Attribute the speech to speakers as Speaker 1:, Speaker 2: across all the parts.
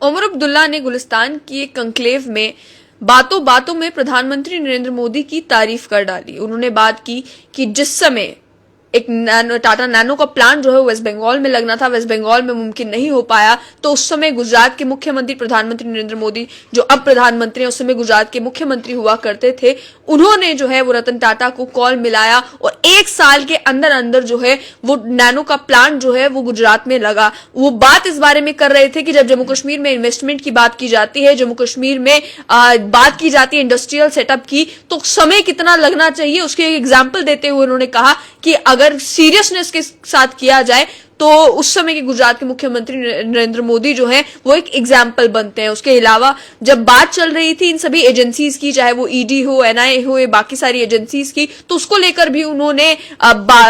Speaker 1: عمر عبداللہ نے گلستان کی ایک کنکلیو میں باتوں باتوں میں پردھان منتری نریندر مودی کی تعریف کر ڈالی. انہوں نے بات کی کہ جس سمے ایک ٹاٹا نینو کا پلانٹ جو ہے ویسٹ بنگال میں لگنا تھا, ویسٹ بنگال میں ممکن نہیں ہو پایا, تو اس سمے گجرات کے مکھیہ منتری پردھان منتری نریندر مودی, جو اب پردھان منتری ہیں, اس سمے گجرات کے مکھیہ منتری ہوا کرتے تھے, انہوں نے جو ہے وہ رتن ٹاٹا کو کال ملایا اور 1 سال کے اندر اندر جو ہے وہ نینو کا پلانٹ جو ہے وہ گجرات میں لگا. وہ بات اس بارے میں کر رہے تھے کہ جب جموں کشمیر میں انویسٹمنٹ کی بات کی جاتی ہے, جموں کشمیر میں بات کی جاتی ہے انڈسٹریل سیٹ اپ کی, تو سمے کتنا لگنا چاہیے اس کے ایک ایگزامپل دیتے ہوئے انہوں نے کہا کہ اگر سیریسنس کے ساتھ کیا جائے تو اس سمے کے گجرات کے مکھیہ منتری نریندر مودی جو ہیں وہ ایک ایگزامپل بنتے ہیں. اس کے علاوہ جب بات چل رہی تھی ان سبھی ایجنسیز کی, چاہے وہ ED ہو, NIA ہو, یا باقی ساری ایجنسیز کی, تو اس کو لے کر بھی انہوں نے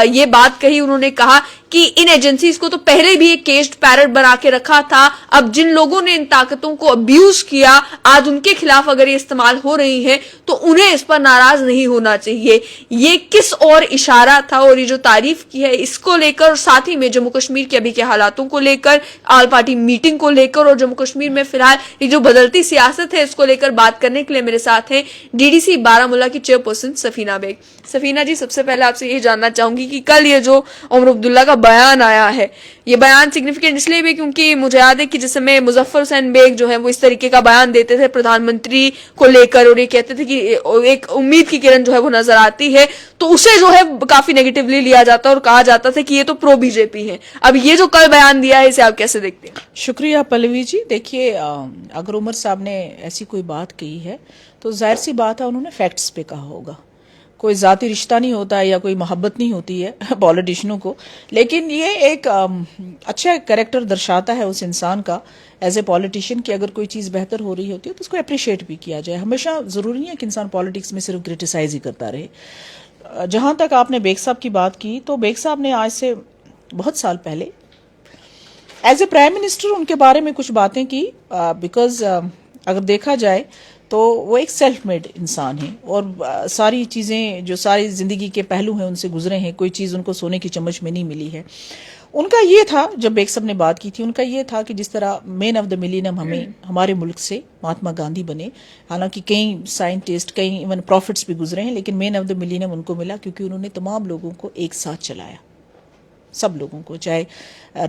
Speaker 1: یہ بات کہی. انہوں نے کہا کہ ان ایجنسیز کو تو پہلے بھی ایک کیجڈ پیرٹ بنا کے رکھا تھا, اب جن لوگوں نے ان طاقتوں کو ابیوز کیا, آج ان کے خلاف اگر یہ استعمال ہو رہی ہیں تو انہیں اس پر ناراض نہیں ہونا چاہیے. یہ کس اور اشارہ تھا, اور یہ جو تعریف کی ہے اس کو لے کر, ساتھ ہی میں جموں کشمیر کے ابھی کے حالاتوں کو لے کر, آل پارٹی میٹنگ کو لے کر, اور جموں کشمیر میں فی الحال یہ جو بدلتی سیاست ہے اس کو لے کر بات کرنے کے لیے میرے ساتھ ہیں DDC بارامولہ کی چیئرپرسن سفینہ بیگ. سفینہ جی, سب سے پہلے آپ سے یہ جاننا چاہوں گی کہ کل یہ جو عمر عبداللہ کا بیان آیا ہے, یہ بیان سگنیفیکینٹ اس لیے بھی کیونکہ مجھے یاد ہے کہ جس میں مظفر حسین بیگ جو ہے وہ اس طریقے کا بیان دیتے تھے پردھان منتری کو لے کر, اور یہ کہتے تھے کہ ایک امید کی کرن جو ہے وہ نظر آتی ہے, تو اسے جو ہے کافی نیگیٹولی لیا جاتا اور کہا جاتا تھا کہ یہ تو پرو BJP ہے. اب یہ جو کل بیان دیا ہے اسے آپ کیسے دیکھتے ہیں؟
Speaker 2: شکریہ پلوی جی. دیکھیے, اگر عمر صاحب نے ایسی کوئی بات کہی ہے تو ظاہر سی بات ہے انہوں نے فیکٹس پہ کہا ہوگا. کوئی ذاتی رشتہ نہیں ہوتا ہے یا کوئی محبت نہیں ہوتی ہے پولیٹیشنوں کو, لیکن یہ ایک اچھا کریکٹر درشاتا ہے اس انسان کا ایز اے پولیٹیشین کہ اگر کوئی چیز بہتر ہو رہی ہوتی ہے تو اس کو اپریشیٹ بھی کیا جائے. ہمیشہ ضروری نہیں ہے کہ انسان پالیٹکس میں صرف کرٹیسائز ہی کرتا رہے. جہاں تک آپ نے بیگ صاحب کی بات کی, تو بیگ صاحب نے آج سے بہت سال پہلے ایز اے پرائم منسٹر ان کے بارے میں کچھ باتیں کی, بیکاز اگر دیکھا جائے تو وہ ایک سیلف میڈ انسان ہیں اور ساری چیزیں جو ساری زندگی کے پہلو ہیں ان سے گزرے ہیں, کوئی چیز ان کو سونے کی چمچ میں نہیں ملی ہے. ان کا یہ تھا, جب بیگ صاحب نے بات کی تھی, ان کا یہ تھا کہ جس طرح مین آف دا ملینیم ہمیں ہمارے ملک سے مہاتما گاندھی بنے, حالانکہ کئی سائنٹسٹ, کئی ایون پروفٹس بھی گزرے ہیں, لیکن مین آف دا ملینیم ان کو ملا کیونکہ انہوں نے تمام لوگوں کو ایک ساتھ چلایا, سب لوگوں کو, چاہے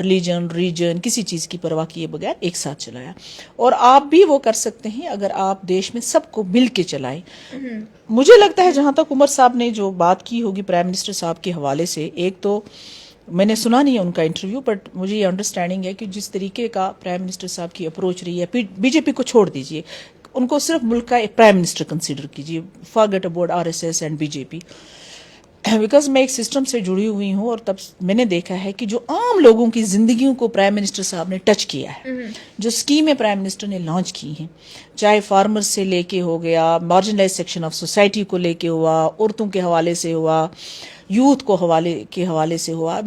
Speaker 2: ریجن کسی چیز کی پرواہ کیے بغیر ایک ساتھ چلایا. اور آپ بھی وہ کر سکتے ہیں اگر آپ دیش میں سب کو مل کے چلائیں. مجھے لگتا ہے جہاں تک عمر صاحب نے جو بات کی ہوگی پرائم منسٹر صاحب کے حوالے سے, ایک تو میں نے سنا نہیں ہے ان کا انٹرویو, بٹ مجھے یہ انڈرسٹینڈنگ ہے کہ جس طریقے کا پرائم منسٹر صاحب کی اپروچ رہی ہے, BJP کو چھوڑ دیجیے, ان کو صرف ملک کا ایک پرائم منسٹر کنسیڈر کیجیے, forget about RSS and BJP. Because میں ایک سسٹم سے جڑی ہوئی ہوں اور تب میں نے دیکھا ہے کہ جو عام لوگوں کی زندگیوں کو پرائم منسٹر صاحب نے ٹچ کیا ہے, جو اسکیمیں پرائم منسٹر نے لانچ کی ہیں, چاہے فارمر سے لے کے ہو گیا, مارجنلائز سیکشن آف سوسائٹی کو لے کے ہوا, عورتوں کے حوالے سے ہوا, یوتھ کو حوالے سے ہوا,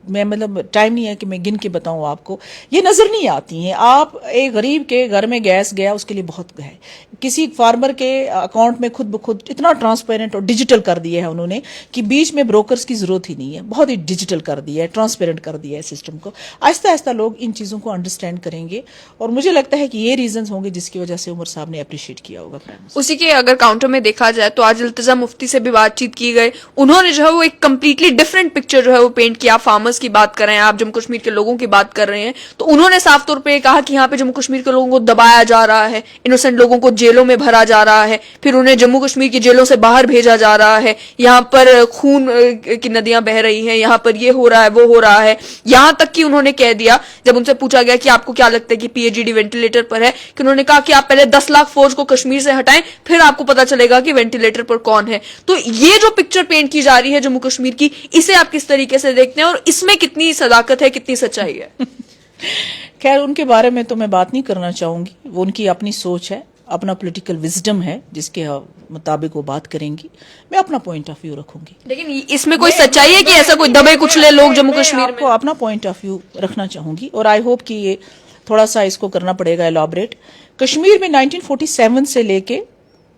Speaker 2: میں مطلب ٹائم نہیں ہے کہ میں گن کے بتاؤں آپ کو, یہ نظر نہیں آتی ہیں. آپ ایک غریب کے گھر میں گیس گیا اس کے لیے بہت ہے, کسی فارمر کے اکاؤنٹ میں خود بخود اتنا ٹرانسپیرنٹ اور ڈیجیٹل کر دیا ہے انہوں نے کہ بیچ میں بروکرز کی ضرورت ہی نہیں ہے, بہت ہی ڈیجیٹل کر دیا ہے, ٹرانسپیرنٹ کر دیا ہے سسٹم کو. آہستہ آہستہ لوگ ان چیزوں کو انڈرسٹینڈ کریں گے, اور مجھے لگتا ہے کہ یہ ریزنز ہوں گے جس کی وجہ سے عمر صاحب نے اپریشیٹ کیا ہوگا.
Speaker 1: اسی کے اگر کاؤنٹر میں دیکھا جائے تو آج التجا مفتی سے بھی بات چیت کی گئی, انہوں نے جو ہے وہ ایک کمپلیٹلی ڈفرنٹ پکچر جو ہے وہ پینٹ کیا. فارمرز کی بات کر رہے ہیں آپ, جموں کشمیر کے لوگوں کی بات کر رہے ہیں, تو انہوں نے صاف طور پہ یہ کہا کہ یہاں پہ جموں کشمیر کے لوگوں کو دبایا جا رہا ہے, انوسنٹ لوگوں کو جیلوں میں بھرا جا رہا ہے, پھر انہیں جموں کشمیر کی جیلوں سے باہر بھیجا جا رہا ہے, یہاں پر خون کی ندیاں بہ رہی ہیں, یہاں پر یہ ہو رہا ہے وہ ہو رہا ہے. یہاں تک کہ انہوں نے کہہ دیا, جب ان سے پوچھا گیا کہ آپ کو کیا لگتا ہے کہ PHED وینٹیلیٹر پر ہے, کہ انہوں نے کہا کہ آپ پہلے 10 لاکھ فوج کو کشمیر سے ہٹائیں, پھر آپ کو پتا چلے گا کہ وینٹیلیٹر پر کون ہے. تو یہ جو پکچر پینٹ کی جا رہی ہے جموں کشمیر کی, اسے آپ کس طریقے سے دیکھتے ہیں, اور اس میں کتنی صداقت ہے, کتنی سچائی ہے؟
Speaker 2: خیر, ان کے بارے میں تو میں بات نہیں کرنا چاہوں گی, وہ ان کی اپنی سوچ ہے, اپنا پولیٹیکل وزڈم ہے جس کے مطابق وہ بات کریں گی. میں اپنا پوائنٹ آف ویو رکھوں گی,
Speaker 1: لیکن اس میں کوئی سچائی ہے کہ ایسا کوئی دبے کچلے لوگ جموں کشمیر میں؟
Speaker 2: کو اپنا پوائنٹ آف ویو رکھنا چاہوں گی, اور آئی ہوپ کہ یہ تھوڑا سا اس کو کرنا پڑے گا ایلابریٹ. کشمیر میں 1947 سے لے کے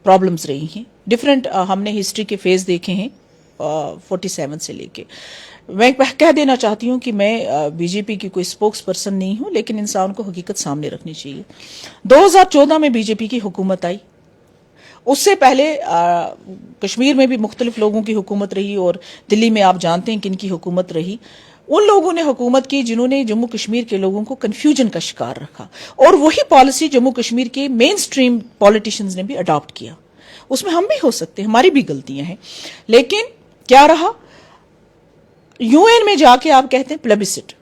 Speaker 2: پرابلمز رہی ہیں ڈفرینٹ, ہم نے ہسٹری کے فیز دیکھے ہیں 47 سے لے کے. میں کہہ دینا چاہتی ہوں کہ میں بی جے پی کی کوئی اسپوکس پرسن نہیں ہوں، لیکن انسان کو حقیقت سامنے رکھنی چاہیے۔ 2014 میں بی جے پی کی حکومت آئی، اس سے پہلے کشمیر میں بھی مختلف لوگوں کی حکومت رہی، اور دلی میں آپ جانتے ہیں کن کی حکومت رہی۔ ان لوگوں نے حکومت کی جنہوں نے جموں کشمیر کے لوگوں کو کنفیوژن کا شکار رکھا، اور وہی پالیسی جموں کشمیر کے مین سٹریم پولیٹیشینز نے بھی اڈاپٹ کیا۔ اس میں ہم بھی ہو سکتے ہیں، ہماری بھی غلطیاں ہیں، لیکن کیا رہا؟ یو این میں جا کے آپ کہتے ہیں پلیبسٹ،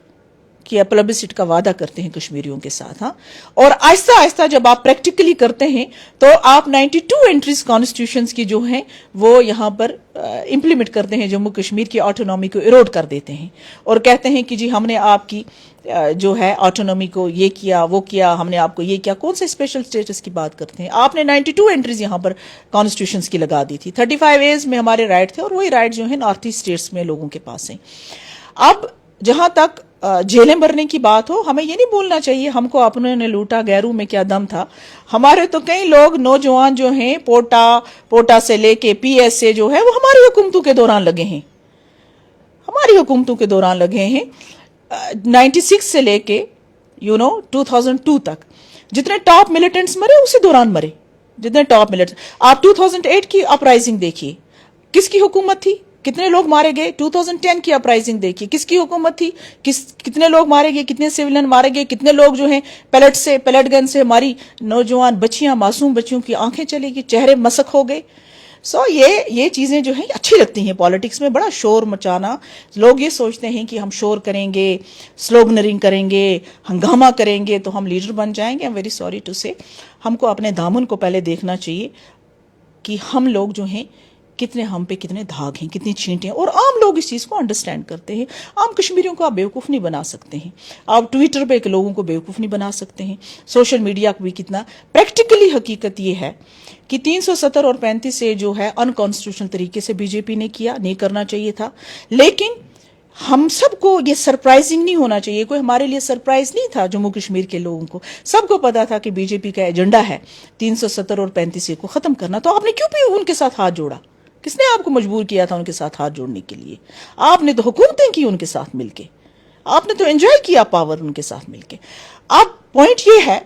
Speaker 2: کہ پلیبسٹ کا وعدہ کرتے ہیں کشمیریوں کے ساتھ، ہاں، اور آہستہ آہستہ جب آپ پریکٹیکلی کرتے ہیں تو آپ 92 انٹریز کانسٹیٹیوشنز کی جو ہیں وہ یہاں پر امپلیمنٹ کرتے ہیں، جموں کشمیر کی آٹونومی کو ایروڈ کر دیتے ہیں، اور کہتے ہیں کہ جی ہم نے آپ کی جو ہے آٹونومی کو یہ کیا وہ کیا، ہم نے آپ کو یہ کیا۔ کون سے اسپیشل اسٹیٹس کی بات کرتے ہیں؟ آپ نے 92 انٹریز یہاں پر کانسٹیٹیوشنز کی لگا دی تھی، 35 ایز میں ہمارے رائٹ تھے، اور وہی رائٹ جو ہیں نارتھ ایسٹ اسٹیٹس میں لوگوں کے پاس ہیں۔ اب جہاں تک جیلیں بھرنے کی بات ہو، ہمیں یہ نہیں بولنا چاہیے ہم کو اپنے نے لوٹا، غیروں میں کیا دم تھا۔ ہمارے تو کئی لوگ نوجوان جو ہیں پوٹا سے لے کے پی ایس سے جو ہے وہ ہماری حکومتوں کے دوران لگے ہیں، ہماری حکومتوں کے دوران لگے ہیں، 96 سے لے کے 2002 تک جتنے ٹاپ ملیٹنٹس مرے اسی دوران مرے، جتنے ٹاپ ملیٹنٹ۔ آپ 2008 کی اپرائزنگ دیکھیے، کس کی حکومت تھی، کتنے لوگ مارے گئے؟ 2010 کی اپرائزنگ دیکھیے، کس کی حکومت تھی، کتنے لوگ مارے گئے، کتنے سیولین مارے گئے، کتنے لوگ جو ہیں پیلٹ گن سے ہماری نوجوان بچیاں، معصوم بچیوں کی آنکھیں چلی گئی، چہرے مسخ ہو گئے۔ یہ چیزیں جو ہیں اچھی لگتی ہیں پالیٹکس میں، بڑا شور مچانا۔ لوگ یہ سوچتے ہیں کہ ہم شور کریں گے، سلوگنرنگ کریں گے، ہنگامہ کریں گے تو ہم لیڈر بن جائیں گے۔ ویری سوری ٹو سے، ہم کو اپنے دامن کو پہلے دیکھنا چاہیے کہ ہم لوگ جو ہیں کتنے، ہم پہ کتنے دھاگ ہیں، کتنی چھینٹیں ہیں، اور عام لوگ اس چیز کو انڈرسٹینڈ کرتے ہیں۔ عام کشمیریوں کو آپ بیوقوف نہیں بنا سکتے ہیں، آپ ٹویٹر پہ لوگوں کو بیوقوف نہیں بنا سکتے ہیں، سوشل میڈیا کو بھی کتنا۔ پریکٹیکلی حقیقت یہ ہے کہ 370 اور 35 سے جو ہے ان کانسٹیٹیوشنل طریقے سے بی جے پی نے کیا، نہیں کرنا چاہیے تھا، لیکن ہم سب کو یہ سرپرائزنگ نہیں ہونا چاہیے، کوئی ہمارے لیے سرپرائز نہیں تھا۔ جموں کشمیر کے لوگوں کو سب کو پتا تھا کہ بی جے پی کا ایجنڈا ہے 370 اور 35 کو ختم کرنا، تو آپ نے کیوں بھی ان کے ساتھ ہاتھ جوڑا؟ کس نے آپ کو مجبور کیا تھا ان کے ساتھ ہاتھ جوڑنے کے لیے؟ آپ نے تو حکومتیں کی ان کے ساتھ مل کے، آپ نے تو انجوائے کیا پاور ان کے ساتھ مل کے۔ اب پوائنٹ یہ ہے،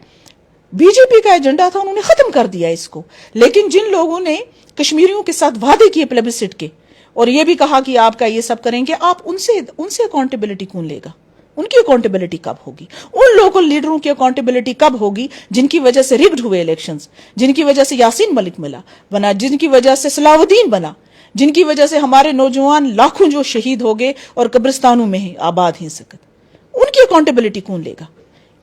Speaker 2: بی جے پی کا ایجنڈا تھا، انہوں نے ختم کر دیا اس کو، لیکن جن لوگوں نے کشمیریوں کے ساتھ وعدے کیے پلیبسٹ کے، اور یہ بھی کہا کہ آپ کا یہ سب کریں گے، آپ ان سے اکاؤنٹیبلٹی کون لے گا؟ ان کی اکاؤنٹیبلٹی کب ہوگی؟ ان لوکل لیڈروں کی اکاؤنٹیبلٹی کب ہوگی جن کی وجہ سے رگڈ ہوئے الیکشنز، جن کی وجہ سے یاسین ملک بنا، جن کی وجہ سے صلاح الدین بنا، جن کی وجہ سے ہمارے نوجوان لاکھوں جو شہید ہو گئے اور قبرستانوں میں ہیں، آباد ہیں سکت؟ ان کی اکاؤنٹیبلٹی کون لے گا؟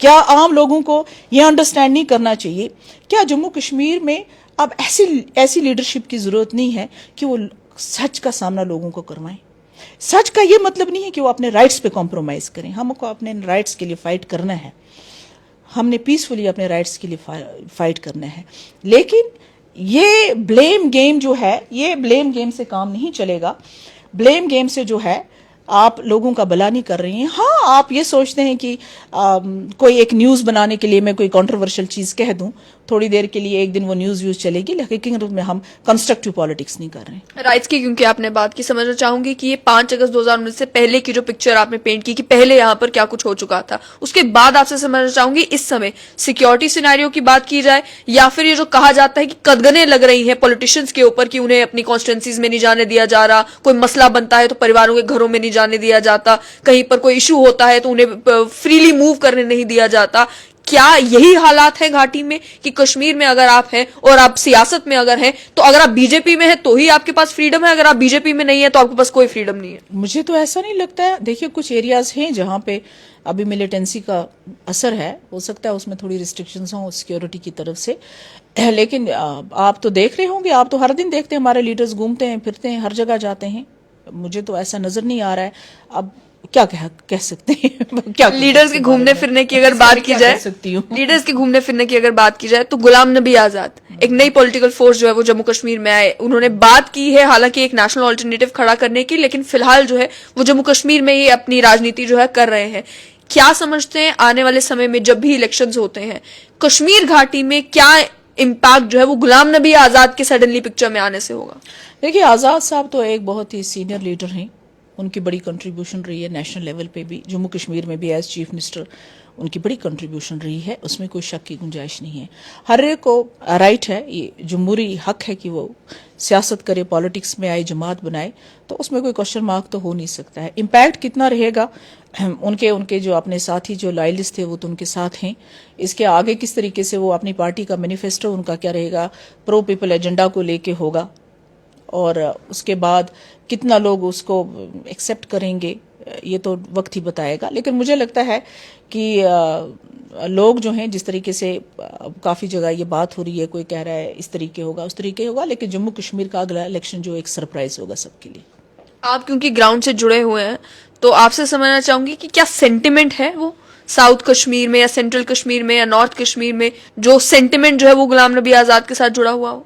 Speaker 2: کیا عام لوگوں کو یہ انڈرسٹینڈ نہیں کرنا چاہیے؟ کیا جموں کشمیر میں اب ایسی لیڈرشپ کی ضرورت نہیں ہے کہ وہ سچ کا سامنا لوگوں کو کروائیں؟ سچ کا یہ مطلب نہیں ہے کہ وہ اپنے رائٹس پہ کمپرومائز کریں، ہم کو اپنے رائٹس کے لیے فائٹ کرنا ہے، ہم نے پیسفلی اپنے رائٹس کے لیے فائٹ کرنا ہے، لیکن یہ بلیم گیم جو ہے، یہ بلیم گیم سے کام نہیں چلے گا۔ بلیم گیم سے جو ہے آپ لوگوں کا بھلا نہیں کر رہی ہیں۔ ہاں، آپ یہ سوچتے ہیں کہ کوئی ایک نیوز بنانے کے لیے میں کوئی کنٹروورشل چیز کہہ دوں، تھوڑی دیر کے لیے ایک دن وہ نیوز چلے گی، لیکن میں ہم کنسٹرکٹیو پالیٹکس نہیں کر رہے ہیں۔
Speaker 1: رائٹس کی کیونکہ آپ نے بات کی، سمجھنا چاہوں گی کہ یہ 5 اگست 2019 سے پہلے کی جو پکچر آپ نے پینٹ کی کہ پہلے یہاں پر کیا کچھ ہو چکا تھا، اس کے بعد آپ سے سمجھنا چاہوں گی اس سمے سیکیورٹی سینیریو کی بات کی جائے، یا پھر یہ جو کہا جاتا ہے کہ قدغنیں لگ رہی ہیں پولیٹیشنز کے اوپر کہ انہیں اپنی کانسٹیٹوئنسیز میں نہیں جانے دیا جا رہا، کوئی مسئلہ بنتا ہے تو پریواروں کے گھروں میں نہیں جانے دیا جاتا، کہیں پر کوئی ایشو ہوتا ہے تو انہیں فریلی موو کرنے نہیں دیا جاتا، کیا یہی حالات ہیں گھاٹی میں کہ کشمیر میں اگر آپ ہیں اور آپ سیاست میں اگر ہیں تو اگر آپ بی جے پی میں ہیں تو ہی آپ کے پاس فریڈم ہے، اگر آپ بی جے پی میں نہیں ہیں تو آپ کے پاس کوئی فریڈم نہیں ہے؟
Speaker 2: مجھے تو ایسا نہیں لگتا ہے۔ دیکھیے کچھ ایریاز ہیں جہاں پہ ابھی ملیٹنسی کا اثر ہے، ہو سکتا ہے اس میں تھوڑی ریسٹرکشنز ہوں سیکیورٹی کی طرف سے، لیکن آپ تو دیکھ رہے ہوں گے، آپ تو ہر دن دیکھتے ہیں ہمارے لیڈرز گھومتے ہیں پھرتے ہیں، ہر جگہ جاتے ہیں، مجھے تو ایسا نظر نہیں آ رہا ہے۔ اب کیا کہہ سکتے ہیں؟ کیا
Speaker 1: لیڈرز کے گھومنے پھرنے کی اگر بات کی جائے، لیڈرز کے گھومنے پھرنے کی اگر بات کی جائے تو غلام نبی آزاد ایک نئی پولیٹیکل فورس جو ہے وہ جموں کشمیر میں آئے، انہوں نے بات کی ہے حالانکہ ایک نیشنل آلٹرنیٹو کھڑا کرنے کی، لیکن فی الحال جو ہے وہ جموں کشمیر میں ہی اپنی راجنیتی جو ہے کر رہے ہیں۔ کیا سمجھتے ہیں آنے والے سمے میں جب بھی الیکشنز ہوتے ہیں کشمیر گھاٹی میں کیا امپیکٹ جو ہے وہ غلام نبی آزاد کے سڈنلی پکچر میں آنے سے ہوگا؟
Speaker 2: دیکھیے آزاد صاحب تو ایک بہت ہی سینئر لیڈر ہیں، ان کی بڑی کنٹریبیوشن رہی ہے نیشنل لیول پہ بھی, جموں کشمیر میں بھی ایز چیف منسٹر ان کی بڑی کنٹریبیوشن رہی ہے, اس میں کوئی شک کی گنجائش نہیں ہے. ہر ایک کو رائٹ ہے, یہ جمہوری حق ہے کہ وہ سیاست کرے, پالیٹکس میں آئے, جماعت بنائے, تو اس میں کوئی کوشچن مارک تو ہو نہیں سکتا ہے. امپیکٹ کتنا رہے گا, ان کے جو اپنے ساتھی جو لائلسٹ تھے وہ تو ان کے ساتھ ہیں, اس کے آگے کس طریقے سے وہ اپنی پارٹی کا مینیفیسٹو ان کا کیا رہے گا, پرو پیپل ایجنڈا کو لے کے ہوگا, اور اس کے بعد کتنا لوگ اس کو ایکسیپٹ کریں گے یہ تو وقت ہی بتائے گا. لیکن مجھے لگتا ہے کہ لوگ جو ہیں جس طریقے سے کافی جگہ یہ بات ہو رہی ہے, کوئی کہہ رہا ہے اس طریقے ہوگا اس طریقے ہوگا, لیکن جموں کشمیر کا اگلا الیکشن جو ایک سرپرائز ہوگا سب کے لیے.
Speaker 1: آپ کیونکہ گراؤنڈ سے جڑے ہوئے ہیں تو آپ سے سمجھنا چاہوں گی کہ کیا سینٹیمنٹ ہے وہ ساؤتھ کشمیر میں یا سینٹرل کشمیر میں یا نارتھ کشمیر میں, جو سینٹیمنٹ جو ہے وہ غلام نبی آزاد کے ساتھ جڑا ہوا ہو؟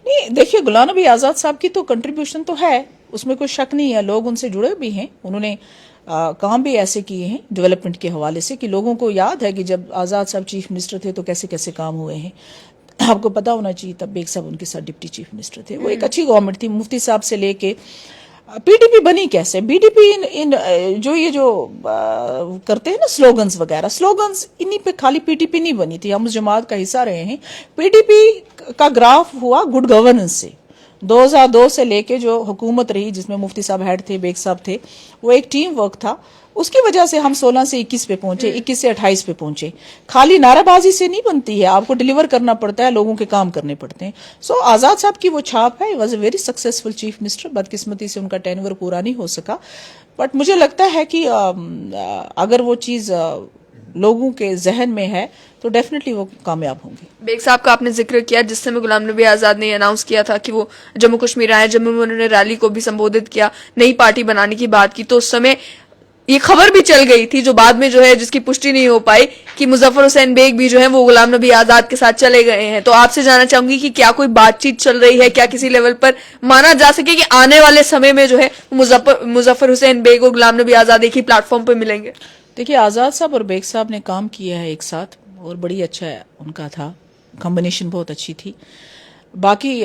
Speaker 2: نہیں دیکھیے, غلام نبی آزاد صاحب کی تو کنٹریبیوشن تو ہے, اس میں کوئی شک نہیں ہے, لوگ ان سے جڑے بھی ہیں, انہوں نے کام بھی ایسے کیے ہیں ڈیولپمنٹ کے حوالے سے کہ لوگوں کو یاد ہے کہ جب آزاد صاحب چیف منسٹر تھے تو کیسے کیسے کام ہوئے ہیں. آپ کو پتا ہونا چاہیے تب بیگ صاحب ان کے ساتھ ڈپٹی چیف منسٹر تھے, وہ ایک اچھی گورنمنٹ تھی. مفتی صاحب سے لے کے پی ڈی پی بنی کیسے, بی ڈی پی جو یہ جو کرتے ہیں نا سلوگنز وغیرہ, سلوگنز انہی پہ خالی پی ڈی پی نہیں بنی تھی, ہم اس جماعت کا حصہ رہے ہیں. پی ڈی پی کا گراف ہوا گڈ گورننس سے, 2002 سے لے کے جو حکومت رہی جس میں مفتی صاحب ہیڈ تھے, بیگ صاحب تھے, وہ ایک ٹیم ورک تھا. اس کی وجہ سے ہم 16 سے 21 پہ پہنچے, 21 سے 28 پہ پہنچے. خالی نعرہ بازی سے نہیں بنتی ہے, آپ کو ڈیلیور کرنا پڑتا ہے, لوگوں کے کام کرنے پڑتے ہیں. سو آزاد صاحب کی وہ چھاپ ہے, was a very successful chief minister. بدقسمتی سے ان کا ٹینور پورا نہیں ہو سکا, بٹ مجھے لگتا ہے کہ اگر وہ چیز لوگوں کے ذہن میں ہے تو ڈیفینیٹلی وہ کامیاب ہوں گے.
Speaker 1: بیگ صاحب کا آپ نے ذکر کیا, جس سے میں غلام نبی آزاد نے اناؤنس کیا تھا کہ وہ جموں کشمیر آئے, جموں میں انہوں نے ریلی کو بھی سمبودت کیا, نئی پارٹی بنانے کی بات کی, تو اس سمے یہ خبر بھی چل گئی تھی جو بعد میں جو ہے جس کی پشٹی نہیں ہو پائی کہ مظفر حسین بیگ بھی جو ہے وہ غلام نبی آزاد کے ساتھ چلے گئے ہیں. تو آپ سے جاننا چاہوں گی کہ کیا کوئی بات چیت چل رہی ہے, کیا کسی لیول پر مانا جا سکے کہ آنے والے سمے میں جو ہے مظفر حسین بیگ اور غلام نبی آزاد ایک ہی پلیٹ فارم پہ ملیں گے؟
Speaker 2: دیکھیے, آزاد صاحب اور بیگ صاحب نے کام کیا ہے ایک ساتھ اور بڑی اچھا ان کا تھا, کمبینیشن بہت اچھی تھی. باقی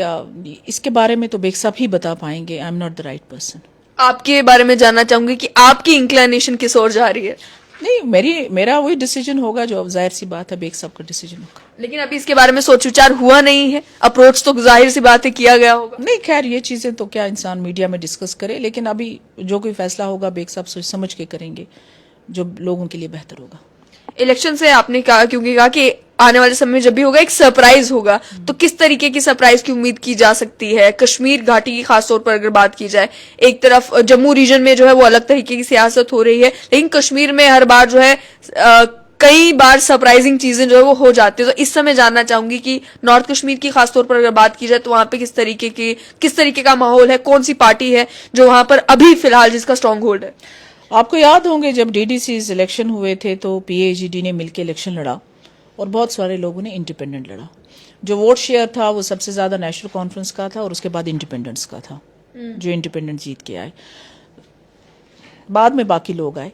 Speaker 2: اس کے بارے میں تو بیگ صاحب ہی بتا پائیں گے, I am not the right person.
Speaker 1: آپ کے بارے میں جاننا چاہوں گی کہ آپ کی انکلینیشن کس اور جا رہی ہے؟
Speaker 2: نہیں, میرا وہی ڈیسیجن ہوگا جو اب ظاہر سی بات ہے بیگ صاحب کا ڈیسیجن ہوگا.
Speaker 1: لیکن ابھی اس کے بارے میں سوچ وچار ہوا نہیں ہے, اپروچ تو ظاہر سی بات ہے کیا گیا ہوگا.
Speaker 2: نہیں خیر, یہ چیزیں تو کیا انسان میڈیا میں ڈسکس کرے, لیکن ابھی جو کوئی فیصلہ ہوگا بیگ صاحب سوچ سمجھ کے کریں گے جو لوگوں کے لیے بہتر ہوگا.
Speaker 1: الیکشن سے آپ نے کہا, کیونکہ کہا کہ آنے والے سمے میں جب بھی ہوگا ایک سرپرائز ہوگا, تو کس طریقے کی سرپرائز کی امید کی جا سکتی ہے؟ کشمیر گھاٹی کی خاص طور پر اگر بات کی جائے, ایک طرف جموں ریجن میں جو ہے وہ الگ طریقے کی سیاست ہو رہی ہے, لیکن کشمیر میں ہر بار جو ہے کئی بار سرپرائزنگ چیزیں جو ہے وہ ہو جاتی ہے. تو اس سمے جاننا چاہوں گی کہ نارتھ کشمیر کی خاص طور پر اگر بات کی جائے تو وہاں پہ کس طریقے کا ماحول ہے, کون سی پارٹی ہے جو وہاں پر ابھی فی الحال جس کا اسٹرانگ ہولڈ ہے؟
Speaker 2: آپ کو یاد ہوں گے جب ڈی ڈی سیز الیکشن ہوئے تھے تو پی اے جی ڈی نے مل کے الیکشن لڑا اور بہت سارے لوگوں نے انڈیپینڈنٹ لڑا. جو ووٹ شیئر تھا وہ سب سے زیادہ نیشنل کانفرنس کا تھا اور اس کے بعد انڈیپینڈنٹس کا تھا, جو انڈیپینڈنٹ جیت کے آئے, بعد میں باقی لوگ آئے.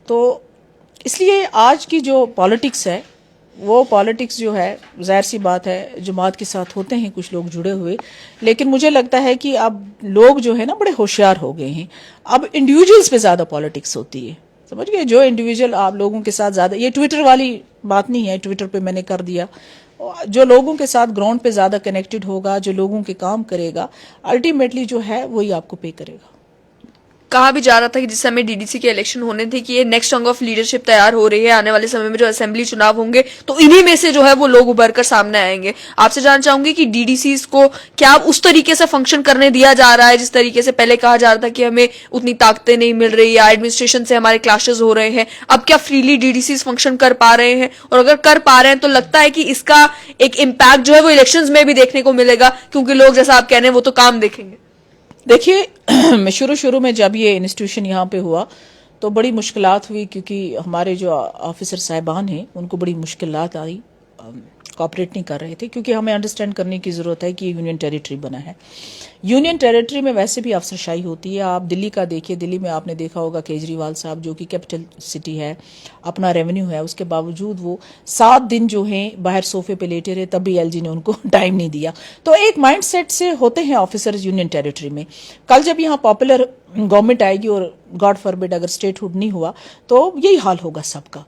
Speaker 2: تو اس لیے آج کی جو پالیٹکس ہے وہ پالیٹکس جو ہے ظاہر سی بات ہے جماعت کے ساتھ ہوتے ہیں کچھ لوگ جڑے ہوئے, لیکن مجھے لگتا ہے کہ اب لوگ جو ہے نا بڑے ہوشیار ہو گئے ہیں. اب انڈیویجولس پہ زیادہ پالیٹکس ہوتی ہے, سمجھ گئے, جو انڈیویجول آپ لوگوں کے ساتھ زیادہ, یہ ٹویٹر والی بات نہیں ہے, ٹویٹر پہ میں نے کر دیا, جو لوگوں کے ساتھ گراؤنڈ پہ زیادہ کنیکٹڈ ہوگا, جو لوگوں کے کام کرے گا, الٹیمیٹلی جو ہے وہی آپ کو پے کرے گا.
Speaker 1: کہا بھی جا رہا تھا کہ جس سمے ڈی ڈی سی کے الیکشن ہونے تھے کہ یہ نیکسٹ رنگ آف لیڈرشپ تیار ہو رہی ہے, آنے والے سمے میں جو اسمبلی چناؤ ہوں گے تو انہی میں سے جو ہے وہ لوگ ابھر کر سامنے آئیں گے. آپ سے جاننا چاہوں گی کہ ڈی ڈی سیز کو کیا اس طریقے سے فنکشن کرنے دیا جا رہا ہے جس طریقے سے پہلے کہا جا رہا تھا کہ ہمیں اتنی طاقتیں نہیں مل رہی, یا ایڈمنسٹریشن سے ہمارے کلاشز ہو رہے ہیں, اب کیا freely D D Cs function کر پا رہے ہیں؟ اور اگر کر پا رہے ہیں تو لگتا ہے کہ اس کا ایک امپیکٹ جو ہے وہ الیکشنز میں بھی دیکھنے کو ملے گا, کیونکہ لوگ جیسا آپ کہہ رہے ہیں وہ تو کام دیکھیں گے.
Speaker 2: دیکھیے شروع میں جب یہ انسٹیٹیوشن یہاں پہ ہوا تو بڑی مشکلات ہوئی, کیونکہ ہمارے جو آفیسر صاحبان ہیں ان کو بڑی مشکلات آئی کوآپریٹ نہیں کر رہے تھے، کیونکہ ہمیں انڈرسٹینڈ کرنے کی ضرورت ہے کہ یہ یونین ٹیریٹری بنا ہے. یونین ٹیریٹری میں ویسے بھی افسرشاہی ہوتی ہے. آپ دلی کا دیکھیے، دلی میں آپ نے دیکھا ہوگا کیجریوال صاحب جو کہ کیپٹل سٹی ہے، اپنا ریونیو ہے، اس کے باوجود وہ 7 دن جو ہیں باہر صوفے پہ لیٹے رہے، تب بھی ایل جی نے ان کو ٹائم نہیں دیا. تو ایک مائنڈ سیٹ سے ہوتے ہیں آفیسرز یونین ٹیریٹری میں. کل جب یہاں پاپولر گورنمنٹ آئے گی اور گاڈ فاربڈ اگر اسٹیٹ ہوڈ نہیں ہوا تو یہی حال ہوگا سب کا.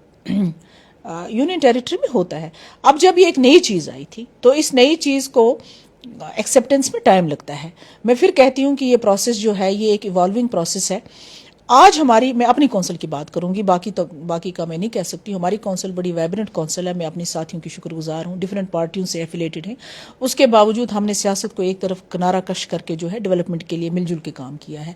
Speaker 2: یونین ٹیریٹری میں ہوتا ہے. اب جب یہ ایک نئی چیز آئی تھی تو اس نئی چیز کو ایکسیپٹنس میں ٹائم لگتا ہے. میں پھر کہتی ہوں کہ یہ پروسیس جو ہے یہ ایک ایوالونگ پروسیس ہے. آج ہماری، میں اپنی کونسل کی بات کروں گی، باقی کا میں نہیں کہہ سکتی. ہماری کونسل بڑی وائبرنٹ کونسل ہے. میں اپنی ساتھیوں کی شکر گزار ہوں، ڈفرینٹ پارٹیوں سے ایفیلیٹڈ ہیں. اس کے باوجود ہم نے سیاست کو ایک طرف کنارہ کش کر کے جو ہے ڈیولپمنٹ کے لیے مل جل کے کام کیا ہے.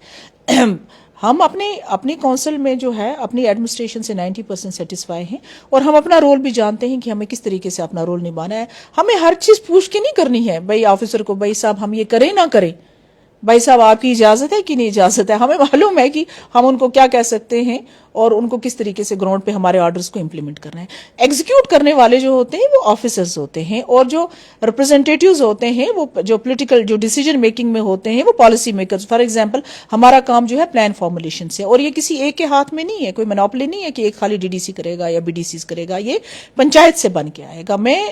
Speaker 2: ہم اپنی کونسل میں جو ہے اپنی ایڈمنسٹریشن سے 90% سیٹسفائی ہیں، اور ہم اپنا رول بھی جانتے ہیں کہ ہمیں کس طریقے سے اپنا رول نبھانا ہے. ہمیں ہر چیز پوچھ کے نہیں کرنی ہے بھائی آفیسر کو، بھائی صاحب ہم یہ کریں نہ کریں، بھائی صاحب آپ کی اجازت ہے کہ نہیں اجازت ہے. ہمیں معلوم ہے کہ ہم ان کو کیا کہہ سکتے ہیں اور ان کو کس طریقے سے گراؤنڈ پہ ہمارے آرڈرز کو امپلیمنٹ کرنا ہے. ایگزیکیوٹ کرنے والے جو ہوتے ہیں وہ آفیسرز ہوتے ہیں، اور جو ریپرزینٹیٹیوز ہوتے ہیں وہ جو پولیٹیکل جو ڈیسیجن میکنگ میں ہوتے ہیں وہ پالیسی میکرز. فار ایگزامپل ہمارا کام جو ہے پلان فارمولیشن سے، اور یہ کسی ایک کے ہاتھ میں نہیں ہے، کوئی منوپلی نہیں ہے کہ ایک خالی ڈی ڈی سی کرے گا یا بی ڈی سیز کرے گا. یہ پنچایت سے بن کے آئے گا. میں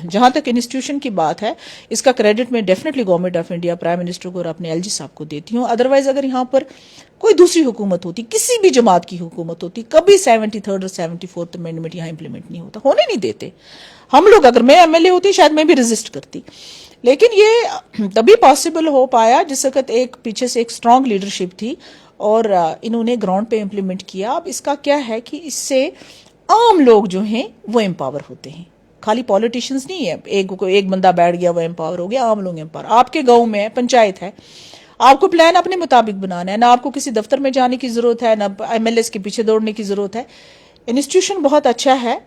Speaker 2: جہاں تک انسٹیٹیوشن کی بات ہے اس کا کریڈٹ میں definitely government of India, prime minister کو اور اپنے ایل جی صاحب کو دیتی ہوں. ادروائز اگر یہاں پر کوئی دوسری حکومت ہوتی، کسی بھی جماعت کی حکومت ہوتی، کبھی 73rd اور 74th امینڈمنٹ یہاں امپلیمنٹ نہیں ہوتا، ہونے نہیں دیتے. ہم لوگ، اگر میں ایم ایل اے ہوتی شاید میں بھی ریزسٹ کرتی. لیکن یہ تبھی پاسبل ہو پایا جس وقت ایک پیچھے سے ایک اسٹرانگ لیڈرشپ تھی اور انہوں نے گراؤنڈ پہ امپلیمنٹ کیا. اب اس کا کیا ہے کہ اس سے عام لوگ جو ہیں وہ امپاور ہوتے ہیں، خالی پالیٹیشنز نہیں ہے. ایک بندہ بیٹھ گیا وہ امپاور ہو گیا، عام لوگ امپاور. آپ کے گاؤں میں پنچایت ہے، آپ کو پلان اپنے مطابق بنانا ہے، نہ آپ کو کسی دفتر میں جانے کی ضرورت ہے، نہ ایم ایل ایس کے پیچھے دوڑنے کی ضرورت ہے. انسٹیٹیوشن بہت اچھا ہے،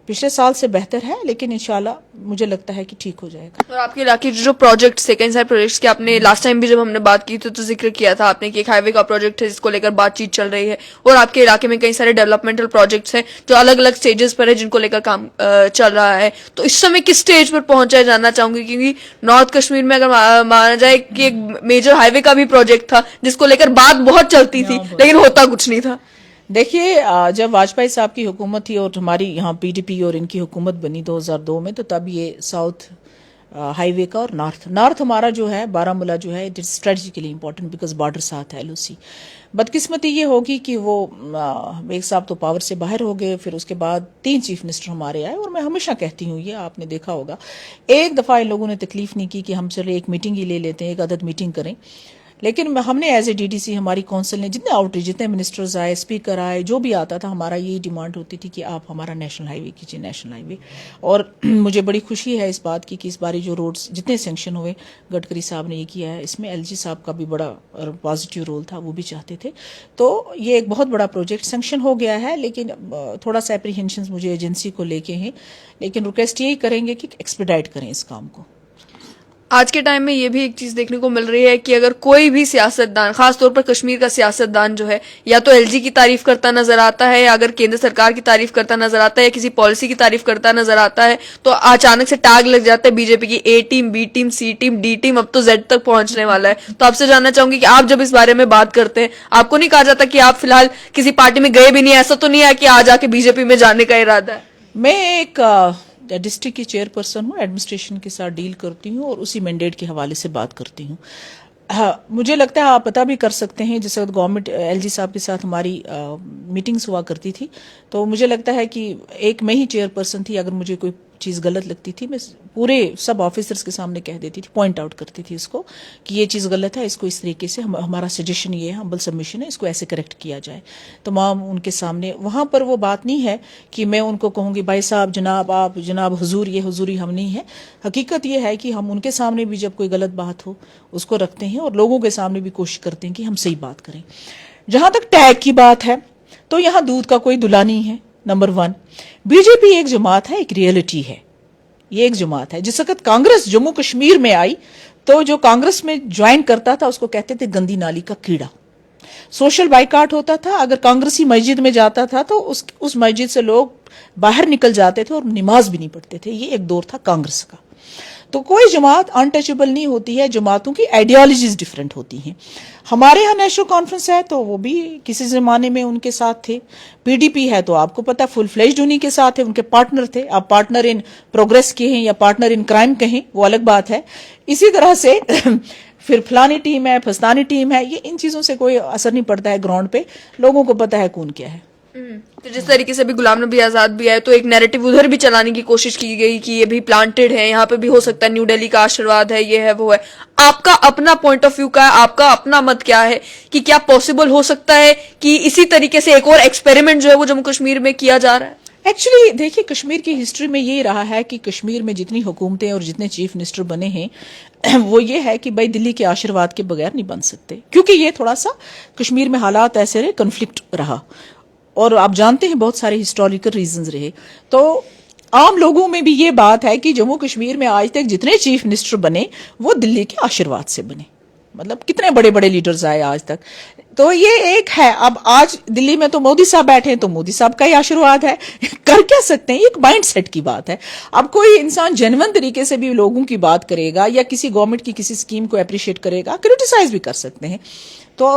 Speaker 2: پچھلے سال سے بہتر ہے، لیکن انشاءاللہ مجھے لگتا ہے کہ ٹھیک ہو جائے گا.
Speaker 1: اور آپ کے علاقے جو پروجیکٹس تھے، کئی سارے پروجیکٹس کے آپ نے لاسٹ ٹائم بھی جب ہم نے بات کی تو ذکر کیا تھا آپ نے کہ ایک ہائی وے کا پروجیکٹ ہے جس کو لے کر بات چیت چل رہی ہے، اور آپ کے علاقے میں کئی سارے ڈیولپمنٹل پروجیکٹس ہیں جو الگ الگ سٹیجز پر ہے جن کو لے کر کام چل رہا ہے. تو اس سمے کس سٹیج پر پہنچا ہے جاننا چاہوں گی، کیونکہ نارتھ کشمیر میں اگر مانا جائے کہ ایک میجر ہائی وے کا بھی پروجیکٹ تھا جس کو لے کر بات بہت چلتی تھی لیکن ہوتا کچھ نہیں تھا.
Speaker 2: دیکھیے، جب واجپئی صاحب کی حکومت تھی اور ہماری یہاں پی ڈی پی اور ان کی حکومت بنی 2002 میں، تو تب یہ ساؤتھ ہائی وے کا اور نارتھ ہمارا جو ہے بارامولہ جو ہے it is strategically important because border ساتھ ہے ایل او سی. بدقسمتی یہ ہوگی کہ وہ ایک صاحب تو پاور سے باہر ہو گئے، پھر اس کے بعد 3 چیف منسٹر ہمارے آئے. اور میں ہمیشہ کہتی ہوں، یہ آپ نے دیکھا ہوگا، ایک دفعہ ان لوگوں نے تکلیف نہیں کی کہ ہم چلے ایک میٹنگ ہی لے لیتے ہیں، ایک عدد میٹنگ کریں. لیکن ہم نے as a D D C, ہماری کونسل نے جتنے آؤٹ ریچ، جتنے منسٹرز آئے، اسپیکر آئے، جو بھی آتا تھا، ہمارا یہی ڈیمانڈ ہوتی تھی کہ آپ ہمارا نیشنل ہائی وے کیجیے، نیشنل ہائی وے. اور مجھے بڑی خوشی ہے اس بات کی کہ اس باری جو روڈز جتنے سینکشن ہوئے گڈکری صاحب نے یہ کیا ہے. اس میں ایل جی صاحب کا بھی بڑا پازیٹیو رول تھا، وہ بھی چاہتے تھے. تو یہ ایک بہت بڑا پروجیکٹ سینکشن ہو گیا ہے، لیکن تھوڑا سا اپریہینشنز مجھے ایجنسی کو لے کے ہیں. لیکن ریکویسٹ یہی کریں گے کہ ایکسپیڈائٹ کریں اس کام کو.
Speaker 1: آج کے ٹائم میں یہ بھی ایک چیز دیکھنے کو مل رہی ہے کہ اگر کوئی بھی سیاستدان، خاص طور پر کشمیر کا سیاستدان جو ہے، یا تو ایل جی کی تعریف کرتا نظر آتا ہے، یا اگر کیندر سرکار کی تعریف کرتا نظر آتا ہے، یا کسی پالیسی کی تعریف کرتا نظر آتا ہے، تو اچانک سے ٹیگ لگ جاتا ہے بی جے پی کی A team, B team, C team, D team, اب تو زیڈ تک پہنچنے والا ہے. تو آپ سے جاننا چاہوں گی کہ آپ جب اس بارے میں بات کرتے ہیں، آپ کو نہیں کہا جاتا کہ آپ فی الحال کسی پارٹی میں گئے بھی نہیں، ایسا تو نہیں ہے کہ آج آ کے بی جے پی میں جانے کا ارادہ ہے؟
Speaker 2: میں ایک ڈسٹرکٹ کی چیئر پرسن ہوں، ایڈمنسٹریشن کے ساتھ ڈیل کرتی ہوں اور اسی مینڈیٹ کے حوالے سے بات کرتی ہوں. مجھے لگتا ہے آپ پتہ بھی کر سکتے ہیں، جس وقت گورنمنٹ ایل جی صاحب کے ساتھ ہماری میٹنگز ہوا کرتی تھی، تو مجھے لگتا ہے کہ ایک میں ہی چیئر پرسن تھی. اگر مجھے کوئی چیز غلط لگتی تھی میں پورے سب آفیسرز کے سامنے کہہ دیتی تھی، پوائنٹ آؤٹ کرتی تھی اس کو کہ یہ چیز غلط ہے، اس کو اس طریقے سے، ہمارا سجیشن یہ ہے، ہمبل سبمیشن ہے، اس کو ایسے کریکٹ کیا جائے. تمام ان کے سامنے. وہاں پر وہ بات نہیں ہے کہ میں ان کو کہوں گی بھائی صاحب، جناب آپ، جناب حضور، یہ حضوری ہم نہیں ہے. حقیقت یہ ہے کہ ہم ان کے سامنے بھی جب کوئی غلط بات ہو اس کو رکھتے ہیں، اور لوگوں کے سامنے بھی کوشش کرتے ہیں کہ ہم صحیح بات کریں. جہاں تک ٹیگ کی بات ہے تو یہاں دودھ کا کوئی دلہا نہیں ہے. نمبر 1، بی جے پی ایک جماعت ہے، ایک ریئلٹی ہے. یہ ایک جماعت ہے. جس وقت کانگریس جموں کشمیر میں آئی تو جو کانگریس میں جوائن کرتا تھا اس کو کہتے تھے گندی نالی کا کیڑا. سوشل بائیکاٹ ہوتا تھا. اگر کانگریسی مسجد میں جاتا تھا تو اس مسجد سے لوگ باہر نکل جاتے تھے اور نماز بھی نہیں پڑھتے تھے. یہ ایک دور تھا کانگریس کا. تو کوئی جماعت انٹچبل نہیں ہوتی ہے, جماعتوں کی آئیڈیالوجیز ڈفرینٹ ہوتی ہیں. ہمارے یہاں نیشنل کانفرنس ہے تو وہ بھی کسی زمانے میں ان کے ساتھ تھے. پی ڈی پی ہے تو آپ کو پتا فل فلیجڈ انہی کے ساتھ ہے, ان کے پارٹنر تھے. آپ پارٹنر ان پروگریس کہیں یا پارٹنر ان کرائم کہیں وہ الگ بات ہے. اسی طرح سے پھر فلانی ٹیم ہے, فستانی ٹیم ہے, یہ ان چیزوں سے کوئی اثر نہیں پڑتا ہے گراؤنڈ پہ. لوگوں کو پتا ہے کون کیا ہے.
Speaker 1: تو جس طریقے سے بھی غلام نبی آزاد بھی آئے تو ایک نیریٹو ادھر بھی چلانے کی کوشش کی گئی کہ یہ بھی پلانٹڈ ہے, یہاں پہ بھی ہو سکتا ہے نیو ڈیلی کا آشرواد ہے, یہ ہے وہ ہے. آپ کا اپنا پوائنٹ آف ویو کا ہے, آپ کا اپنا مت کیا ہے کہ کیا پاسبل ہو سکتا ہے کہ اسی طریقے سے ایک اور ایکسپیریمنٹ جو ہے وہ جموں کشمیر میں کیا جا رہا ہے؟
Speaker 2: ایکچولی دیکھیے کشمیر کی ہسٹری میں یہی رہا ہے کہ کشمیر میں جتنی حکومتیں اور جتنے چیف منسٹر بنے ہیں وہ یہ ہے کہ بھائی دلی کے آشرواد کے بغیر نہیں بن سکتے, کیونکہ یہ تھوڑا سا کشمیر میں حالات ایسے رہے, کنفلکٹ رہا, اور آپ جانتے ہیں بہت سارے ہسٹوریکل ریزنز رہے. تو عام لوگوں میں بھی یہ بات ہے کہ جموں کشمیر میں آج تک جتنے چیف منسٹر بنے وہ دلی کے آشرواد سے بنے. مطلب کتنے بڑے بڑے لیڈرز آئے آج تک. تو یہ ایک ہے. اب آج دلی میں تو مودی صاحب بیٹھے ہیں تو مودی صاحب کا ہی آشرواد ہے. کر کیا سکتے ہیں, ایک مائنڈ سیٹ کی بات ہے. اب کوئی انسان جینون طریقے سے بھی لوگوں کی بات کرے گا یا کسی گورنمنٹ کی کسی اسکیم کو اپریشیٹ کرے گا, کرٹیسائز بھی کر سکتے ہیں. تو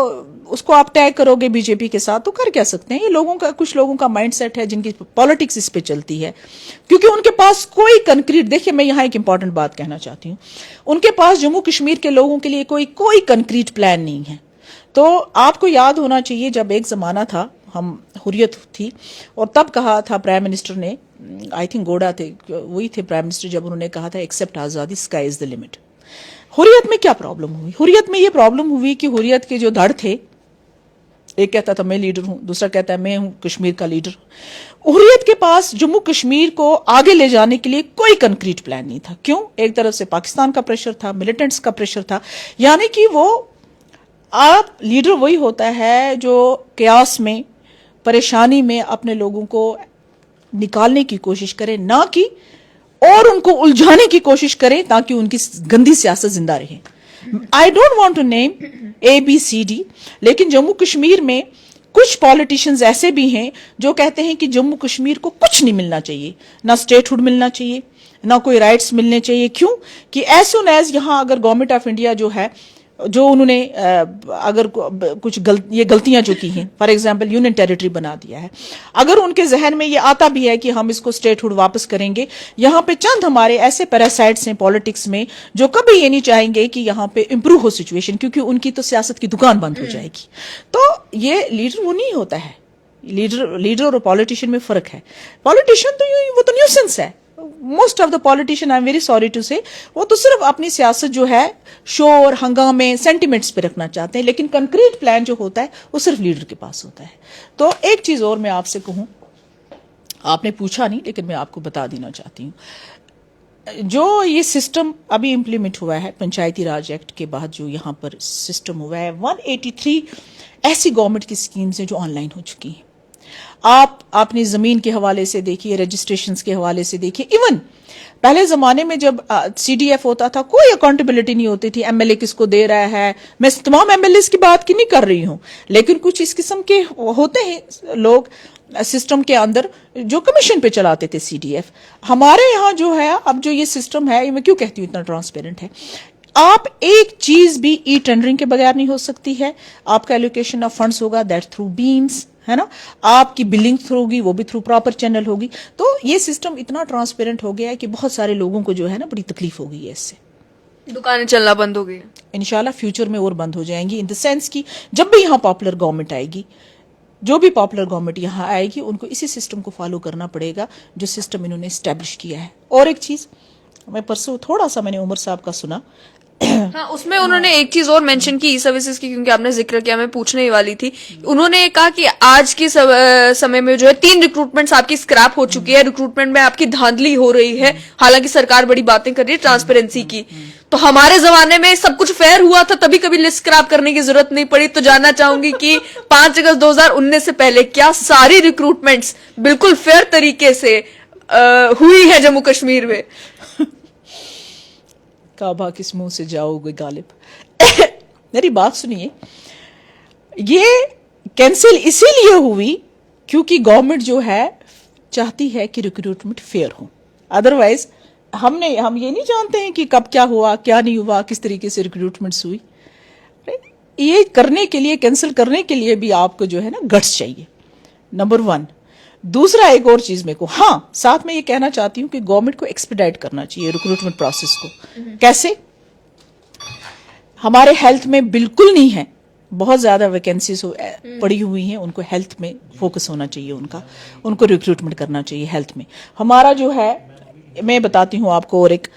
Speaker 2: اس کو آپ ٹیگ کرو گے بی جے پی کے ساتھ تو کر کیا سکتے ہیں. یہ لوگوں کا, کچھ لوگوں کا مائنڈ سیٹ ہے جن کی پالیٹکس اس پہ چلتی ہے, کیونکہ ان کے پاس کوئی کنکریٹ. دیکھیے میں یہاں ایک امپورٹنٹ بات کہنا چاہتی ہوں, ان کے پاس جموں کشمیر کے لوگوں کے لیے کوئی کنکریٹ پلان نہیں ہے. تو آپ کو یاد ہونا چاہیے جب ایک زمانہ تھا, ہم حریت تھی, اور تب کہا تھا پرائم منسٹر نے, آئی تھنک گوڈا تھے, وہی تھے پرائم منسٹر, جب انہوں نے کہا تھا ایکسپٹ آزادی اسکائی از دا لمٹ. حریت میں کیا پرابلم ہوئی؟ حریت میں یہ پرابلم ہوئی کہ حریت کے جو دھڑ تھے, ایک کہتا تھا میں لیڈر ہوں, دوسرا کہتا ہے میں ہوں کشمیر کا لیڈر. حریت کے پاس جموں کشمیر کو آگے لے جانے کے لیے کوئی کنکریٹ پلان نہیں تھا. کیوں؟ ایک طرف سے پاکستان کا پریشر تھا, ملیٹنٹس کا پریشر تھا. یعنی کہ وہ آپ لیڈر وہی ہوتا ہے جو قیاس میں, پریشانی میں اپنے لوگوں کو نکالنے کی کوشش کرے, نہ کہ اور ان کو الجھانے کی کوشش کریں تاکہ ان کی گندی سیاست زندہ رہے. I don't want to name A B C D, لیکن جموں کشمیر میں کچھ پالیٹیشنز ایسے بھی ہیں جو کہتے ہیں کہ جموں کشمیر کو کچھ نہیں ملنا چاہیے, نہ اسٹیٹ ہوڈ ملنا چاہیے, نہ کوئی رائٹس ملنے چاہیے. کیوں کہ ایز سون ایز یہاں اگر گورنمنٹ آف انڈیا جو ہے, جو انہوں نے اگر کچھ یہ غلطیاں جو کی ہیں, فار ایگزامپل یونین ٹیریٹری بنا دیا ہے, اگر ان کے ذہن میں یہ آتا بھی ہے کہ ہم اس کو اسٹیٹ ہوڈ واپس کریں گے, یہاں پہ چند ہمارے ایسے پیراسائٹس ہیں پالیٹکس میں جو کبھی یہ نہیں چاہیں گے کہ یہاں پہ امپروو ہو سچویشن, کیونکہ ان کی تو سیاست کی دکان بند ہو جائے گی. تو یہ لیڈر وہ نہیں ہوتا ہے. لیڈر اور پالیٹیشین میں فرق ہے. پالیٹیشین تو وہ تو نیوسنس ہے. Most of the politician, I am very sorry to say, وہ تو صرف اپنی سیاست جو ہے شور ہنگامے سینٹیمنٹس پہ رکھنا چاہتے ہیں, لیکن کنکریٹ پلان جو ہوتا ہے وہ صرف لیڈر کے پاس ہوتا ہے. تو ایک چیز اور میں آپ سے کہوں, آپ نے پوچھا نہیں لیکن میں آپ کو بتا دینا چاہتی ہوں, جو یہ سسٹم ابھی امپلیمنٹ ہوا ہے پنچایتی راج ایکٹ کے بعد, جو یہاں پر سسٹم ہوا ہے, 183 ایسی گورنمنٹ کی اسکیمز ہیں جو آن لائن ہو چکی ہیں. آپ اپنی زمین کے حوالے سے دیکھیے, رجسٹریشنز کے حوالے سے دیکھیے. ایون پہلے زمانے میں جب سی ڈی ایف ہوتا تھا کوئی اکاؤنٹیبلٹی نہیں ہوتی تھی, ایم ایل اے کس کو دے رہا ہے. میں تمام ایم ایل اے کی بات کی نہیں کر رہی ہوں, لیکن کچھ اس قسم کے ہوتے ہیں لوگ سسٹم کے اندر جو کمیشن پہ چلاتے تھے سی ڈی ایف. ہمارے یہاں جو ہے اب جو یہ سسٹم ہے, میں کیوں کہتی ہوں اتنا ٹرانسپیرنٹ ہے, آپ ایک چیز بھی ای ٹینڈرنگ کے بغیر نہیں ہو سکتی ہے. آپ کا ایلوکیشن آف فنڈز ہوگا دیٹ تھرو بیمز, ہے نا, آپ کی بلنگ تھرو ہوگی وہ بھی تھرو پراپر چینل ہوگی. تو یہ سسٹم اتنا ٹرانسپیرنٹ ہو گیا ہے کہ بہت سارے لوگوں کو جو ہے نا بڑی تکلیف ہو گئی ہے اس سے.
Speaker 1: دکانیں چلنا بند ہو گئی.
Speaker 2: انشاءاللہ فیوچر میں اور بند ہو جائیں گی, ان دا سینس کی جب بھی یہاں پاپولر گورنمنٹ آئے گی, جو بھی پاپولر گورنمنٹ یہاں آئے گی, ان کو اسی سسٹم کو فالو کرنا پڑے گا جو سسٹم انہوں نے اسٹیبلش کیا ہے. اور ایک چیز میں پرسوں تھوڑا سا میں نے عمر صاحب کا سنا,
Speaker 1: ہاں اس میں انہوں نے ایک چیز اور مینشن کی ای سروسز کی, کیونکہ آپ نے ذکر کیا, میں پوچھنے ہی والی تھی. انہوں نے کہا کہ آج کے سمے میں جو ہے 3 ریکروٹمنٹس آپ کی اسکریپ ہو چکی ہے, ریکروٹمنٹ میں آپ کی دھاندلی ہو رہی ہے, حالانکہ سرکار بڑی باتیں کر رہی ہے ٹرانسپیرنسی کی. تو ہمارے زمانے میں سب کچھ فیئر ہوا تھا, تبھی کبھی لسٹ اسکریپ کرنے کی ضرورت نہیں پڑی. تو جاننا چاہوں گی کہ 5 اگست 2019 سے پہلے کیا ساری ریکروٹمنٹس بالکل فیئر طریقے سے ہوئی ہے جموں کشمیر میں؟
Speaker 2: کعبہ کس منہ سے جاؤ گے غالب. میری بات سنیے, یہ کینسل اسی لیے ہوئی کیونکہ گورنمنٹ جو ہے چاہتی ہے کہ ریکروٹمنٹ فیئر ہو. ادروائز ہم یہ نہیں جانتے ہیں کہ کب کیا ہوا, کیا نہیں ہوا, کس طریقے سے ریکروٹمنٹس ہوئی. یہ کرنے کے لیے, کینسل کرنے کے لیے بھی آپ کو جو ہے نا گٹس چاہیے, نمبر 1. دوسرا ایک اور چیز میرے کو, ہاں ساتھ میں یہ کہنا چاہتی ہوں کہ گورنمنٹ کو ایکسپیڈائٹ کرنا چاہیے ریکروٹمنٹ پروسیس کو. کیسے؟ ہمارے ہیلتھ میں بالکل نہیں ہے, بہت زیادہ ویکینسیز پڑی ہوئی ہیں, ان کو ہیلتھ میں فوکس ہونا چاہیے, ان کو ریکروٹمنٹ کرنا چاہیے ہیلتھ میں. ہمارا جو ہے, میں بتاتی ہوں آپ کو, اور ایک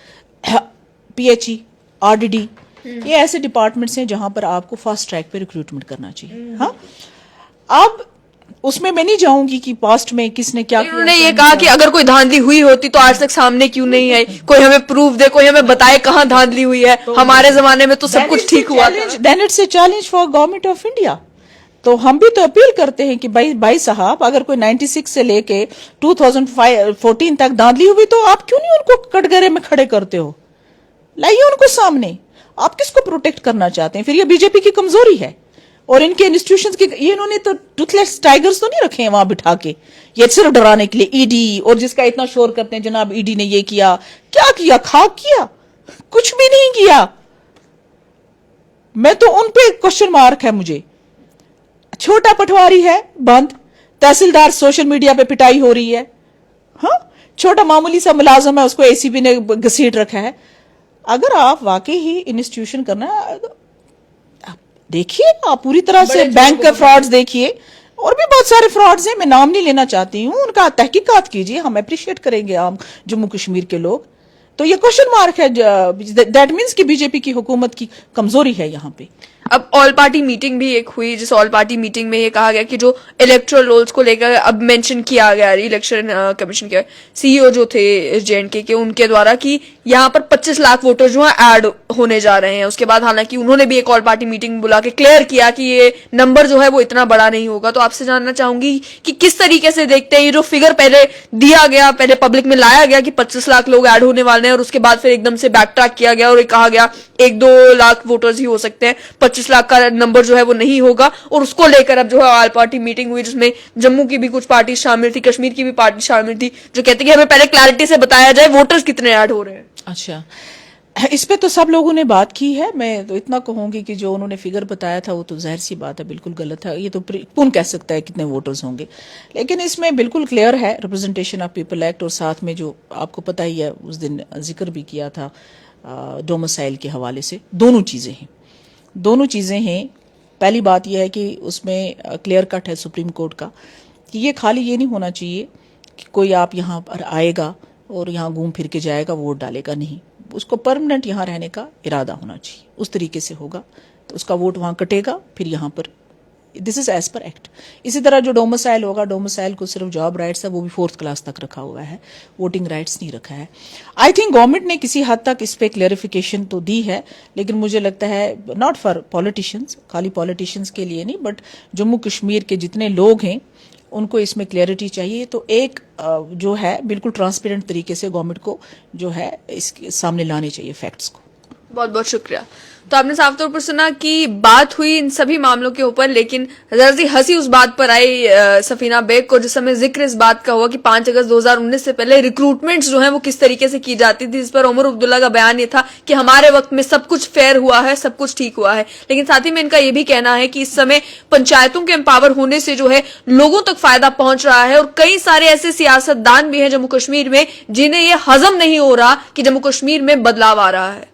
Speaker 2: PHE, RDD, یہ ایسے ڈپارٹمنٹس ہیں جہاں پر آپ کو فاسٹ ٹریک پہ ریکروٹمنٹ کرنا چاہیے. ہاں, اب اس میں نہیں جاؤں گی کہ پاسٹ میں کس نے کیا.
Speaker 1: انہوں نے یہ کہا کہ اگر کوئی دھاندلی ہوئی ہوتی تو آج تک سامنے کیوں نہیں آئی, کوئی ہمیں پروف دے, کوئی ہمیں بتائے کہاں دھاندلی ہوئی ہے, ہمارے زمانے میں تو سب کچھ ٹھیک ہوا.
Speaker 2: Then it's a challenge for government of India. تو ہم بھی تو اپیل کرتے ہیں کہ بھائی صاحب, اگر کوئی 96 سے لے کے 2014 تک دھاندلی ہوئی تو آپ کیوں نہیں ان کو کٹگرے میں کھڑے کرتے ہو؟ لائیے ان کو سامنے. آپ کس کو پروٹیکٹ کرنا چاہتے ہیں؟ پھر یہ بی جے پی کی کمزوری ہے, اور ان کے انسٹیٹیوشنز کی, یہ انہوں نے تو ٹوتھ لیس ٹائگرز تو نہیں رکھے ہیں وہاں بٹھا کے, یہ صرف ڈرانے کے لیے. ED, اور جس کا اتنا شور کرتے ہیں جناب ED نے یہ کیا, کیا کیا؟ خاک کیا؟ کچھ بھی نہیں کیا. میں تو ان پہ کوشچن مارک ہے مجھے. چھوٹا پٹواری ہے بند, تحصیلدار سوشل میڈیا پہ پٹائی ہو رہی ہے. ہاں, چھوٹا معمولی سا ملازم ہے, اس کو ACP نے گھسیٹ رکھا ہے. اگر آپ واقعی ہی انسٹیٹیوشن کرنا ہے, دیکھیے آپ پوری طرح سے بینک کے فراڈز دیکھیے, اور بھی بہت سارے فراڈز ہیں, میں نام نہیں لینا چاہتی ہوں, ان کا تحقیقات کیجیے, ہم اپریشیٹ کریں گے عام جموں کشمیر کے لوگ. تو یہ کوشچن مارک ہے, دیٹ مینس کہ بی جے پی کی حکومت کی کمزوری ہے یہاں پہ.
Speaker 1: اب آل پارٹی میٹنگ بھی ایک ہوئی, جس آل پارٹی میٹنگ میں یہ کہا گیا کہ جو الیکٹرل رولز کو لے کر اب مینشن کیا گیا الیکشن کمیشن کے CEO جو تھے JNK کے, ان کے دوارا کہ یہاں پر 25 لاکھ ووٹر جو ہیں ایڈ ہونے جا رہے ہیں. اس کے بعد حالانکہ انہوں نے بھی ایک آل پارٹی میٹنگ بلا کے کلیئر کیا کہ یہ نمبر جو ہے وہ اتنا بڑا نہیں ہوگا. تو آپ سے جاننا چاہوں گی کہ کس طریقے سے دیکھتے ہیں یہ جو فگر پہلے دیا گیا, پہلے پبلک میں لایا گیا کہ 25 لاکھ لوگ ایڈ ہونے والے ہیں, اور اس کے بعد پھر ایک دم سے بیک ٹریک کیا گیا اور کہا گیا 1-2 لاکھ ووٹرز ہی ہو سکتے ہیں, 25 لاکھ کا نمبر جو ہے وہ نہیں ہوگا. اور اس کو لے کر اب جو ہے آل پارٹی میٹنگ ہوئی, جس میں جموں کی بھی کچھ پارٹی شامل تھی, کشمیر کی بھی پارٹی شامل تھی, جو کہتے کہ ہمیں پہلے کلیئرٹی سے بتایا جائے ووٹرز کتنے ایڈ ہو رہے ہیں.
Speaker 2: اچھا, اس پہ تو سب لوگوں نے بات کی ہے. میں تو اتنا کہوں گی کہ جو انہوں نے فگر بتایا تھا وہ تو ظاہر سی بات ہے بالکل غلط ہے. یہ تو کون کہہ سکتا ہے کتنے ووٹرز ہوں گے, لیکن اس میں بالکل کلیئر ہے ریپرزنٹیشن آف پیپل ایکٹ, اور ساتھ میں جو آپ کو پتہ ہی ہے اس دن ذکر بھی کیا تھا ڈومسائل کے حوالے سے. دونوں چیزیں ہیں. پہلی بات یہ ہے کہ اس میں کلیئر کٹ ہے سپریم کورٹ کا کہ یہ خالی یہ نہیں ہونا چاہیے کہ کوئی آپ یہاں پر آئے گا اور یہاں گھوم پھر کے جائے گا, ووٹ ڈالے گا. نہیں, اس کو پرماننٹ یہاں رہنے کا ارادہ ہونا چاہیے. اس طریقے سے ہوگا تو اس کا ووٹ وہاں کٹے گا, پھر یہاں پر دس از ایز پر ایکٹ. اسی طرح جو ڈومسائل ہوگا, ڈومسائل کو صرف جاب رائٹس ہے, وہ بھی 4th کلاس تک رکھا ہوا ہے, ووٹنگ رائٹس نہیں رکھا ہے. آئی تھنک گورنمنٹ نے کسی حد تک اس پہ کلیئرفیکیشن تو دی ہے, لیکن مجھے لگتا ہے ناٹ فار پالیٹیشینز, خالی پالیٹیشینز کے لیے نہیں, بٹ جموں کشمیر کے جتنے لوگ ہیں ان کو اس میں کلیئرٹی چاہیے. تو ایک جو ہے بالکل ٹرانسپیرنٹ طریقے سے گورنمنٹ کو جو ہے اس کے سامنے لانے چاہیے فیکٹس کو.
Speaker 1: بہت بہت شکریہ. تو آپ نے صاف طور پر سنا کہ بات ہوئی ان سبھی معاملوں کے اوپر, لیکن ذرا سی ہنسی اس بات پر آئی سفینہ بیگ کو جس سمے ذکر اس بات کا ہوا کہ 5 اگست 2019 سے پہلے ریکروٹمنٹس جو ہیں وہ کس طریقے سے کی جاتی تھی, جس پر عمر عبداللہ کا بیان یہ تھا کہ ہمارے وقت میں سب کچھ فیئر ہوا ہے, سب کچھ ٹھیک ہوا ہے. لیکن ساتھ ہی میں ان کا یہ بھی کہنا ہے کہ اس سمے پنچایتوں کے امپاور ہونے سے جو ہے لوگوں تک فائدہ پہنچ رہا ہے, اور کئی سارے ایسے سیاست دان بھی ہیں جموں کشمیر میں جنہیں یہ ہضم نہیں ہو رہا کہ جموں کشمیر میں بدلاؤ آ رہا ہے.